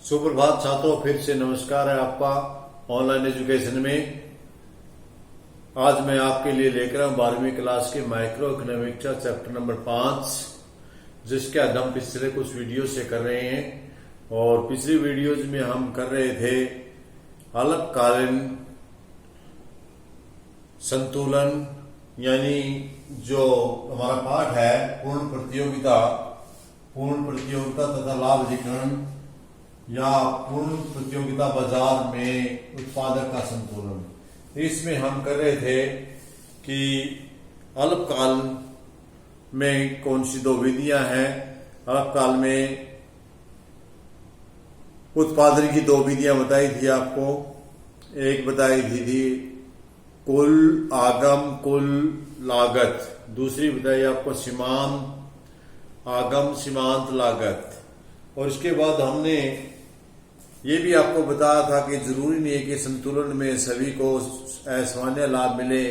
सुप्रभात छात्रों, फिर से नमस्कार है आपका ऑनलाइन एजुकेशन में। आज मैं आपके लिए लेकर हूं 12वीं क्लास के माइक्रो इकोनॉमिक्स चैप्टर नंबर 5, जिसके अध्ययन हम पिछले कुछ वीडियो से कर रहे हैं। और पिछली वीडियोज में हम कर रहे थे अल्पकालीन संतुलन, यानी जो हमारा पाठ है पूर्ण प्रतियोगिता तथा लाभ अधिकरण या पूर्ण प्रतियोगिता बाजार में उत्पादक का संतुलन। इसमें हम कर रहे थे कि अल्पकाल में कौन सी दो विधियां हैं। अल्पकाल में उत्पादन की दो विधियां बताई थी आपको। एक बताई थी कुल आगम कुल लागत, दूसरी बताई आपको सीमांत आगम सीमांत लागत। और इसके बाद हमने ये भी आपको बताया था कि जरूरी नहीं है कि संतुलन में सभी को असामान्य लाभ मिले।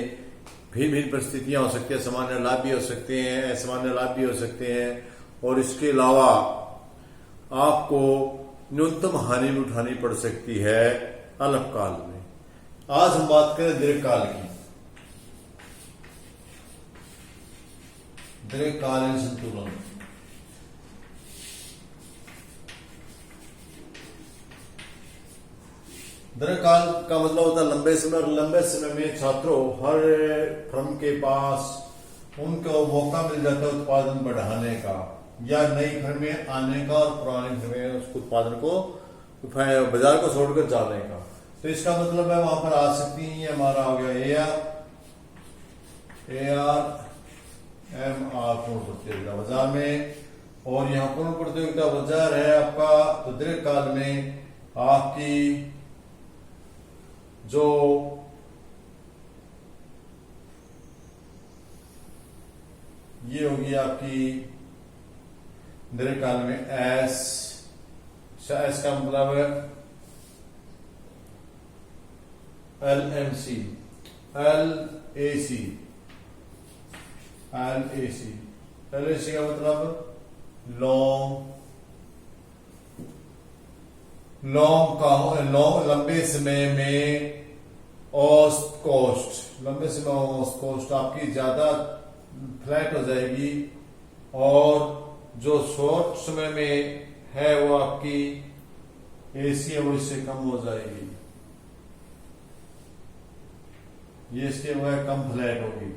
भिन्न भिन्न परिस्थितियां हो सकती है, सामान्य लाभ भी हो सकते हैं, असामान्य लाभ भी हो सकते हैं। और इसके अलावा आपको न्यूनतम हानि भी उठानी पड़ सकती है अल्पकाल में। आज हम बात करें दीर्घकाल की। दीर्घकालीन संतुलन, दीर्घकाल का मतलब होता है लंबे समय। और लंबे समय में छात्रों हर फर्म के पास उनको मौका मिल जाता है उत्पादन बढ़ाने का या नई फर्में आने का और पुरानी फर्में उसको उत्पादन को बाजार को छोड़कर जाने का। तो इसका मतलब है वहां पर आ सकती है। हमारा हो गया AR पूर्ण प्रतियोगिता बाजार में, और यहाँ पूर्ण प्रतियोगिता बाजार है आपका। तो दीर्घकाल में आपकी जो ये होगी आपकी दीर्घकाल में एस का मतलब है LMC LAC का मतलब लॉन्ग लंबे समय में औसत कॉस्ट, लंबे समय औसत कॉस्ट आपकी ज्यादा फ्लैट हो जाएगी। और जो शॉर्ट समय में है वो आपकी AC है वो इससे कम हो जाएगी। ये इसके वह कम फ्लैट होगी।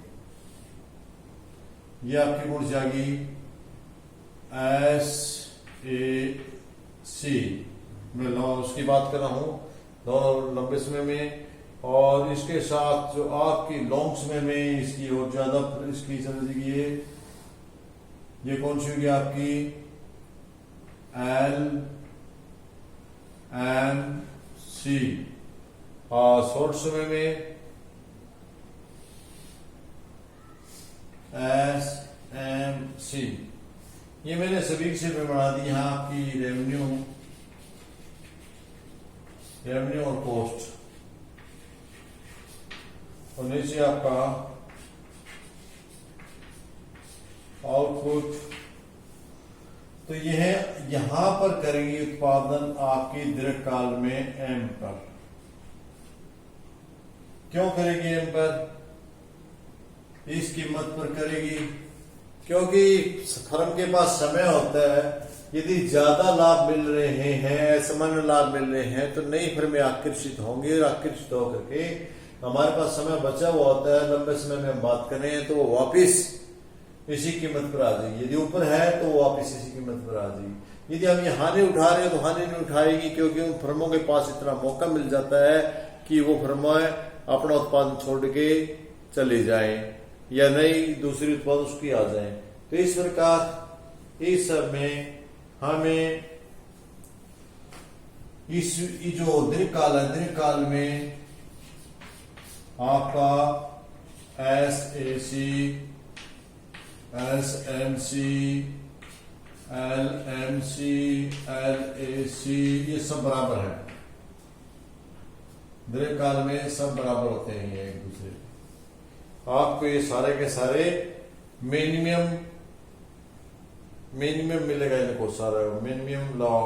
ये आपकी कौन सी आ गई SAC। मैं उसकी बात कर रहा हूं दोनों लंबे समय में। और इसके साथ जो आपकी लॉन्ग समय में इसकी और ज्यादा इसकी समझिए ये कौन सी होगी आपकी LMC। और शॉर्ट समय में SMC। ये मैंने सभी से बना दी यहाँ आपकी रेवेन्यू और कॉस्ट, और नीचे आपका आउटपुट। तो यह यहां पर करेंगे उत्पादन आपकी दीर्घकाल में M पर। क्यों करेगी M पर? इस कीमत पर करेगी क्योंकि फर्म के पास समय होता है। यदि ज्यादा लाभ मिल रहे हैं, सामान्य लाभ मिल रहे हैं, तो नई फर्में आकर्षित होंगी और आकर्षित होकर के हमारे पास समय बचा हुआ होता है। लंबे समय में हम बात कर रहे हैं तो वो वापिस इसी कीमत पर आ जाएगी। यदि ऊपर है तो वो वापिस इसी कीमत पर आ जाएगी। यदि हम ये हानि उठा रहे हैं तो हानि नहीं उठाएगी, क्योंकि उन फर्मों के पास इतना मौका मिल जाता है कि वो फर्में अपना उत्पादन छोड़ के चले जाएं या नई दूसरी उत्पाद उसकी आ जाए। तो इस प्रकार इस सब में हमें इस जो दीर्घकाल है, दीर्घकाल में आपका SAC SMC LMC LAC ये सब बराबर है। दीर्घकाल में सब बराबर होते हैं ये एक दूसरे। आपको ये सारे के सारे मिनिमम मिलेगा इनको सारा मिनिमम लॉ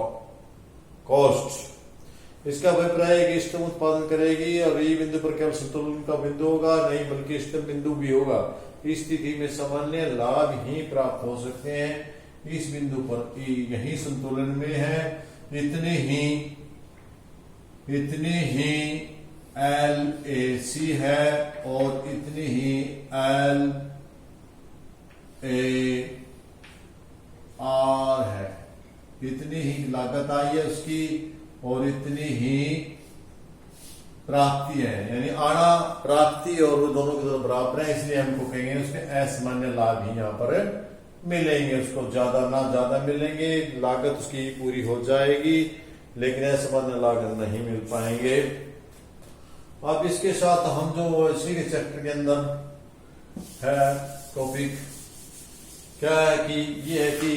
कॉस्ट। इसका अभिप्राय है कि इष्टतम उत्पादन करेगी और ई बिंदु पर केवल संतुलन का बिंदु होगा, नहीं बल्कि इष्टतम बिंदु भी होगा। इस स्थिति में सामान्य लाभ ही प्राप्त हो सकते हैं। इस बिंदु पर ई यही संतुलन में है, इतने ही LAC है और इतनी ही LAR है। इतनी ही लागत आई है उसकी और इतनी ही प्राप्ति है, यानी आना प्राप्ति और वो दोनों के दोनों बराबर है, इसलिए हमको कहेंगे उसके असामान्य लाभ ही यहाँ पर मिलेंगे। उसको ज्यादा ना ज्यादा मिलेंगे, लागत उसकी पूरी हो जाएगी, लेकिन असामान्य लागत नहीं मिल पाएंगे। अब इसके साथ हम जो इसी के चैप्टर के अंदर है टॉपिक क्या है कि ये है कि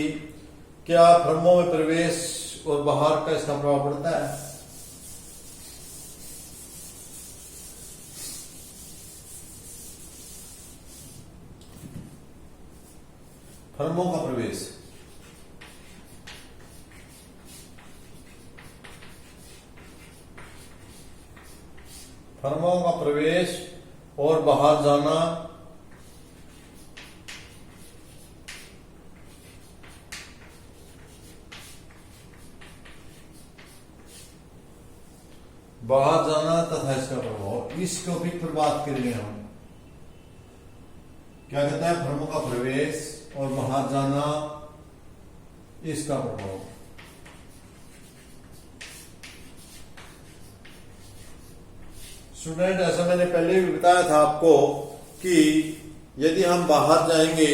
क्या फर्मों में प्रवेश और बाहर का इसका प्रभाव पड़ता है। फर्मों का प्रवेश, फर्मों का प्रवेश और बाहर जाना तथा इसका प्रभाव, इस टॉपिक पर बात करेंगे हम। क्या कहता है, फर्मों का प्रवेश और बाहर जाना, इसका प्रभाव। स्टूडेंट, ऐसा मैंने पहले भी बताया था आपको कि यदि हम बाहर जाएंगे,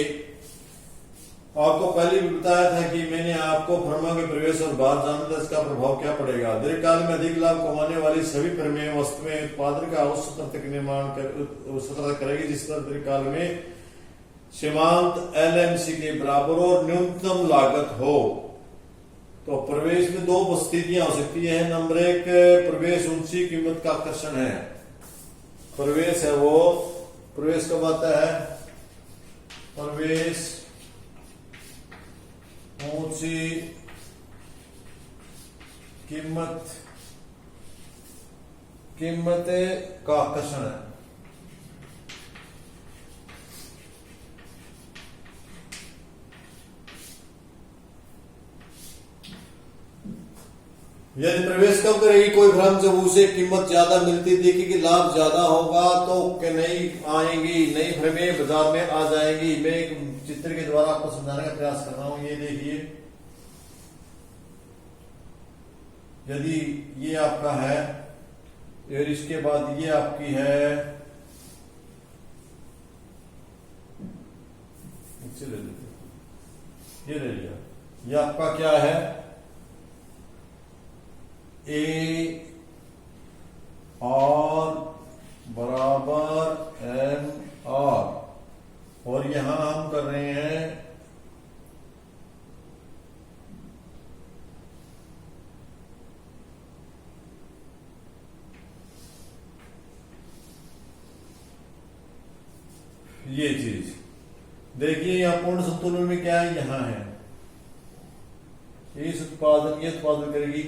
आपको पहले भी बताया था कि मैंने आपको फर्मों के प्रवेश और बाहर जाने का इसका प्रभाव क्या पड़ेगा। दीर्घकाल में अधिक लाभ कमाने वाली सभी फर्में वस्तुएं उत्पादन का उस स्तर तक निर्माण करेगी जिस पर दीर्घकाल में सीमांत LMC के बराबर और न्यूनतम लागत हो। तो प्रवेश में दो स्थितियां हो सकती है। नंबर एक, प्रवेश ऊंची कीमत का आकर्षण है। प्रवेश है वो, प्रवेश कब आता है, प्रवेश ऊंची कीमत का आकर्षण है। यदि प्रवेश कब करेगी कोई फर्म, जब उसे कीमत ज्यादा मिलती देखेगी, लाभ ज्यादा होगा तो नहीं आएंगी, नई फर्में बाजार में आ जाएंगी। मैं एक चित्र के द्वारा आपको समझाने का प्रयास कर रहा हूं। ये देखिए, यदि ये आपका है और इसके बाद ये आपकी है, ले लेते, ये ले लिया, ये आपका क्या है, A R बराबर MR, और यहां हम कर रहे हैं ये चीज। देखिए यहां पूर्ण संतुलन में क्या है, यहां है इस उत्पादन, ये उत्पादन करेगी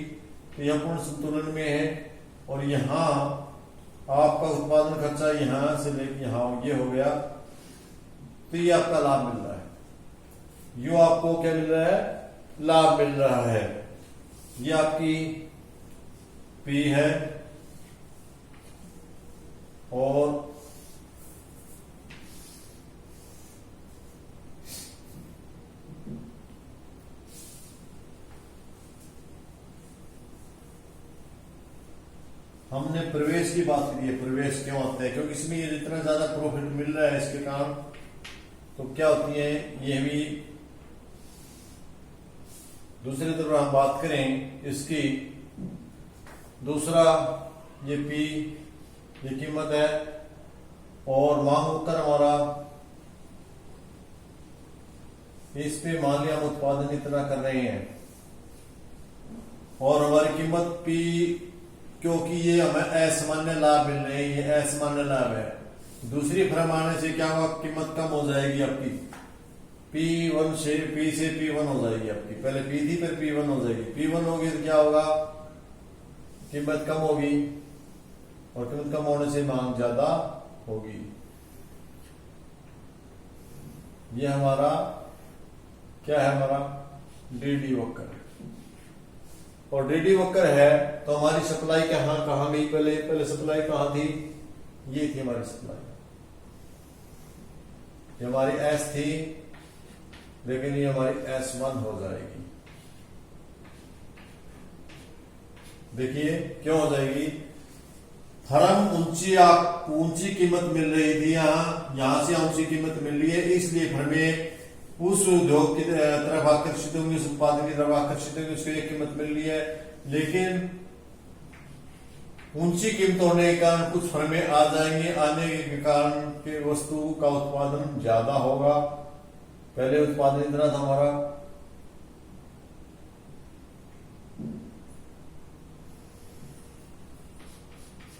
तो यह पूर्ण संतुलन में है, और यहां आपका उत्पादन खर्चा यहां से लेकर यहां ये हो गया, तो ये आपका लाभ मिल रहा है। यो आपको क्या मिल रहा है, लाभ मिल रहा है। ये आपकी P है और हमने प्रवेश की बात की है। प्रवेश क्यों आता है, क्योंकि इसमें ये जितना ज्यादा प्रॉफिट मिल रहा है इसके कारण, तो क्या होती है ये भी। दूसरी तरफ हम बात करें इसकी, दूसरा ये P ये कीमत है, और मांग उत्तर हमारा, इस पे मान लिया हम उत्पादन इतना कर रहे हैं और हमारी कीमत P, क्योंकि ये हमें असामान्य लाभ मिल रहे हैं, ये असामान्य लाभ है। दूसरी फर्म आने से क्या होगा, कीमत कम हो जाएगी आपकी, P1 से P1 हो जाएगी आपकी। पहले P थी फिर P1 हो जाएगी। P1 होगी तो क्या होगा, कीमत कम होगी और कीमत कम होने से मांग ज्यादा होगी। ये हमारा क्या है, हमारा डीडी वक्र। और डीडी वक्र है तो हमारी सप्लाई कहाँ गई, पहले सप्लाई कहाँ थी, ये थी हमारी सप्लाई, ये हमारी एस थी, लेकिन ये हमारी S1 हो जाएगी। देखिए क्यों हो जाएगी, फर्म ऊंची कीमत मिल रही थी, यहां से ऊंची कीमत मिल रही है, इसलिए फर्में उस उद्योग की तरफ आकर्षित होंगी, उस उत्पादन की तरफ आकर्षित होंगी, उसको एक कीमत मिल रही है। लेकिन ऊंची कीमत होने के कारण कुछ फर्में आ जाएंगी, आने के कारण के वस्तु का उत्पादन ज्यादा होगा। पहले उत्पादन इतना था हमारा,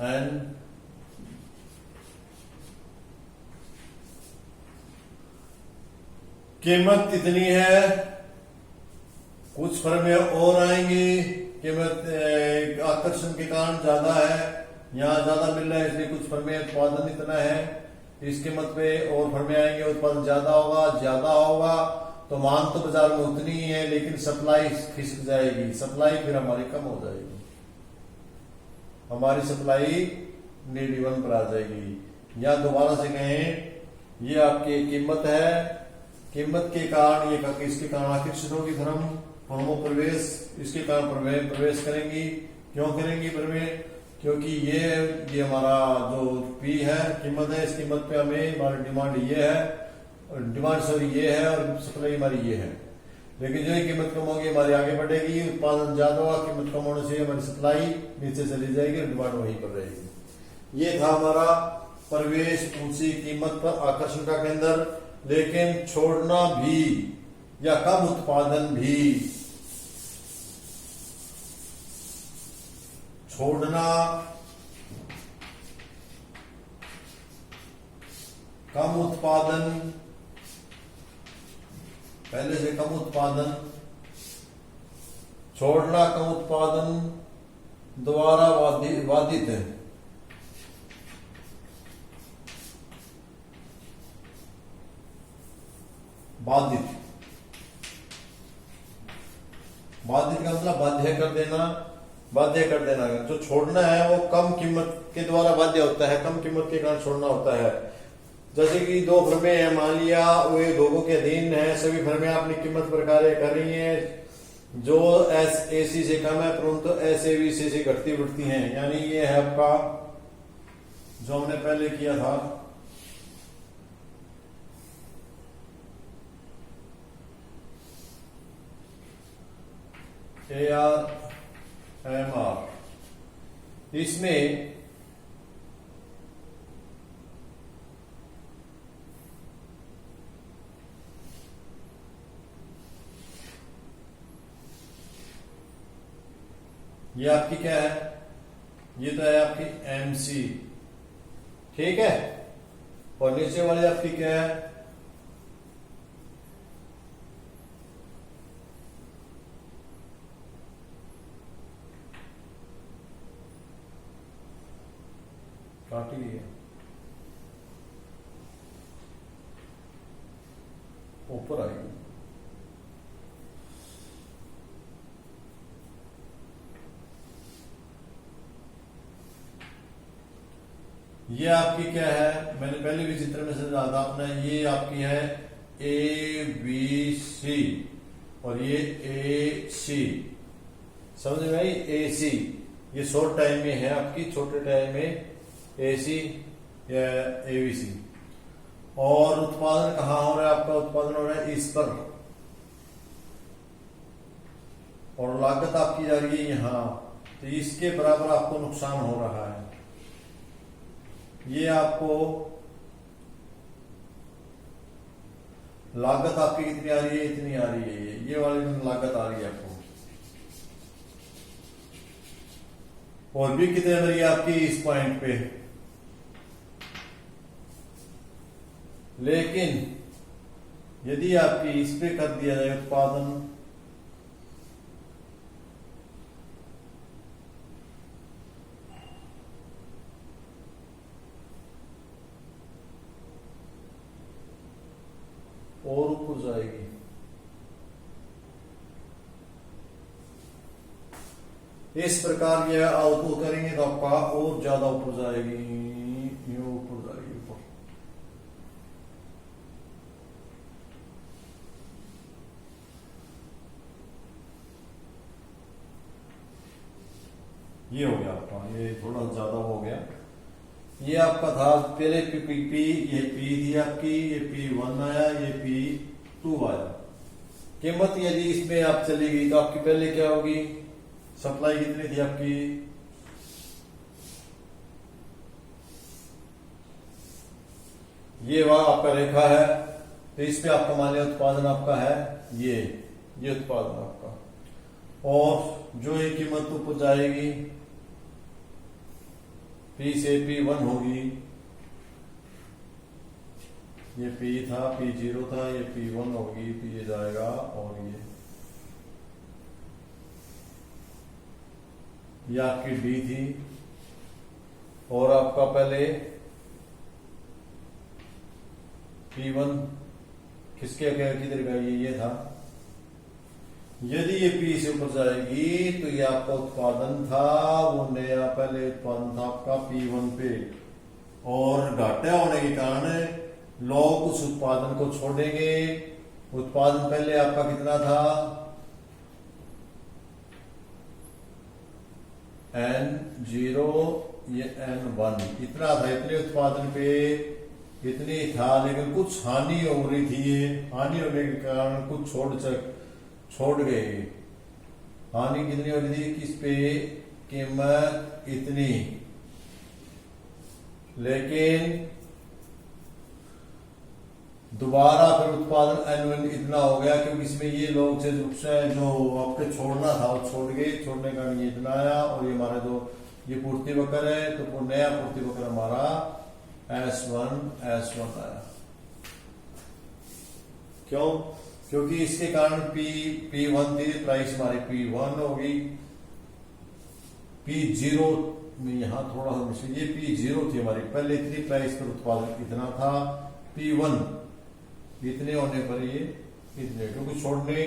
एंड कीमत कितनी है, कुछ फर्में और आएंगी, कीमत आकर्षण के कारण ज्यादा है, यहां ज्यादा मिल रहा है इसलिए कुछ फर्में उत्पादन इतना है, इस कीमत पे और फर्में आएंगे, उत्पादन ज्यादा होगा तो मांग तो बाजार में उतनी ही है, लेकिन सप्लाई खिसक जाएगी, सप्लाई फिर हमारी कम हो जाएगी, हमारी सप्लाई -1 पर आ जाएगी। या दोबारा से कहें, ये आपकी कीमत है, कीमत के कारण ये इसके कारण आकर्षित होगी फर्मों प्रवेश, इसके कारण प्रवेश करेंगी। क्यों करेंगी प्रवेश, क्योंकि ये हमारा जो पी है, कीमत है, इस कीमत पे हमें हमारी डिमांड ये है, ये है और सप्लाई हमारी ये है। लेकिन जो कीमत कम होगी हमारी आगे बढ़ेगी, उत्पादन ज्यादा होगा, कीमत कम होने से हमारी सप्लाई नीचे चली जाएगी और डिमांड वहीं पर रहेगी। ये था हमारा प्रवेश ऊंची कीमत पर आकर्षण का केंद्र। लेकिन छोड़ना भी या कम उत्पादन भी, छोड़ना, कम उत्पादन, पहले से कम उत्पादन, छोड़ना कम उत्पादन द्वारा बाधित है, बाधित का मतलब बाध्य कर देना। जो छोड़ना है वो कम कीमत के द्वारा बाध्य होता है, कम कीमत के कारण छोड़ना होता है। जैसे कि दो फर्में हैं, मान लिया वे दोनों के अधीन है, सभी फर्में अपनी कीमत पर कार्य कर रही हैं, जो SAC से कम है परंतु SABC से घटती बढ़ती हैं। यानी ये है आपका जो हमने पहले किया था, AR इसमें ये आपकी क्या है, ये तो है आपकी MC, ठीक है। और नीचे वाली आपकी क्या है, काटी है, ऊपर आएगी। ये आपकी क्या है, मैंने पहले भी चित्र में समझा था अपना, ये आपकी है ABC और ये AC, समझ में आई। AC ये शॉर्ट टाइम में है आपकी, छोटे टाइम में AC या ABC। और उत्पादन कहाँ हो रहा है आपका, उत्पादन हो रहा है इस पर, और लागत आपकी जा रही है यहाँ, तो इसके बराबर आपको नुकसान हो रहा है। ये आपको लागत आपकी कितनी आ रही है, इतनी आ रही है, ये वाली लागत आ रही है आपको, और भी कितने आ रही है आपकी इस पॉइंट पे। लेकिन यदि आपकी इस पे कर दिया जाए उत्पादन, और ऊपर जाएगी। इस प्रकार ये आउटपुट करेंगे तो आपका और ज्यादा ऊपर जाएगी, ये ऊपर जाएगी ऊपर। ये हो गया आपका, ये थोड़ा ज्यादा हो गया। ये आपका था पहले पी, ये पी थी आपकी, ये P1 आया, ये P2 आया। कीमत यदि इसमें आप चलेगी तो आपकी पहले क्या होगी, सप्लाई कितनी थी आपकी, ये वहां आपका रेखा है, तो इसमें आपका मान लिया उत्पादन आपका है ये उत्पादन आपका, और जो ये कीमत ऊपर जाएगी P से P1 होगी, ये P था, P0 था, ये P1 होगी, P ये जाएगा, और ये आपकी D थी, और आपका पहले P1 किसके किधर गया, ये था। यदि ये P से ऊपर जाएगी तो ये आपका उत्पादन था, वो नया पहले उत्पादन था आपका P1 पे, और घाटा होने के कारण लोग उस उत्पादन को छोड़ेंगे। उत्पादन पहले आपका कितना था, N0, ये N1, इतना था, इतने उत्पादन पे इतनी था, लेकिन कुछ हानि हो रही थी, ये हानि होने के कारण कुछ छोड़ गए। हानि कितनी हो रही थी, किस पे, कीमत इतनी, लेकिन दोबारा फिर उत्पादन N1 इतना हो गया, क्योंकि इसमें ये लोग से जो आपके छोड़ना था वो छोड़ गए, छोड़ने का ये इतना आया, और ये हमारे जो ये पूर्ति वक्र है, तो नया पूर्ति वक्र हमारा S1 आया। क्यों, क्योंकि इसके कारण P1 थी, प्राइस हमारी P1 होगी, P0 में यहां थोड़ा सा, ये P0 थी हमारी, पहले इतनी प्राइस पर उत्पादन इतना था, P1 इतने होने पर ये इतने, क्योंकि छोड़ने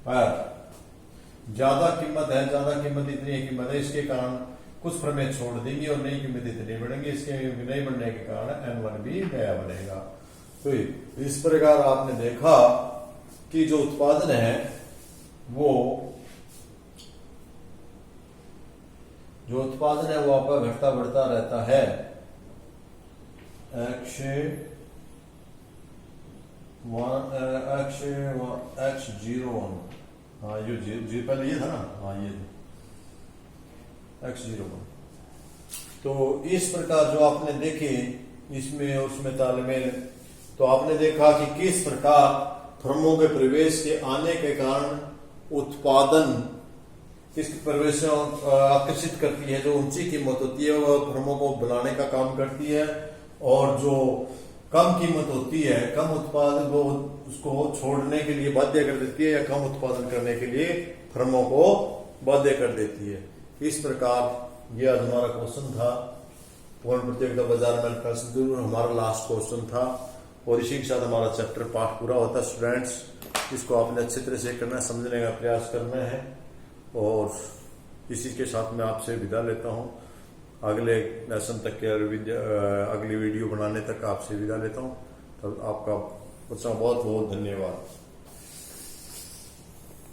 पर ज्यादा कीमत है, ज्यादा कीमत इतनी कीमत है, इसके कारण कुछ फर्में छोड़ देंगी और नई कीमत इतनी बढ़ेंगी, इसके नई बढ़ने के कारण N1 भी नया बनेगा। तो इस प्रकार आपने देखा कि जो उत्पादन है वो आपका घटता बढ़ता रहता है, X01, हाँ ये पहले ये था ना, हाँ ये X01। तो इस प्रकार जो आपने देखे इसमें और उसमें तालमेल, तो आपने देखा कि किस प्रकार फर्मों के प्रवेश के आने के कारण उत्पादन किस प्रवेश से आकर्षित करती है, जो ऊंची कीमत होती है वह फर्मों को बनाने का काम करती है, और जो कम कीमत होती है, कम उत्पादन को उसको छोड़ने के लिए बाध्य कर देती है, या कम उत्पादन करने के लिए फर्मों को बाध्य कर देती है। इस प्रकार यह आज हमारा क्वेश्चन था, पूर्ण प्रतियोगिता बाजार में प्रश्न हमारा लास्ट क्वेश्चन था, और इसी के साथ हमारा चैप्टर पाठ पूरा होता है। स्टूडेंट्स, इसको आपने अच्छी तरह से करना, समझने का प्रयास करना है, और इसी के साथ मैं आपसे विदा लेता हूं। अगले लेसन तक के अगली वीडियो बनाने तक आपसे विदा लेता हूं। तब आपका बहुत बहुत धन्यवाद।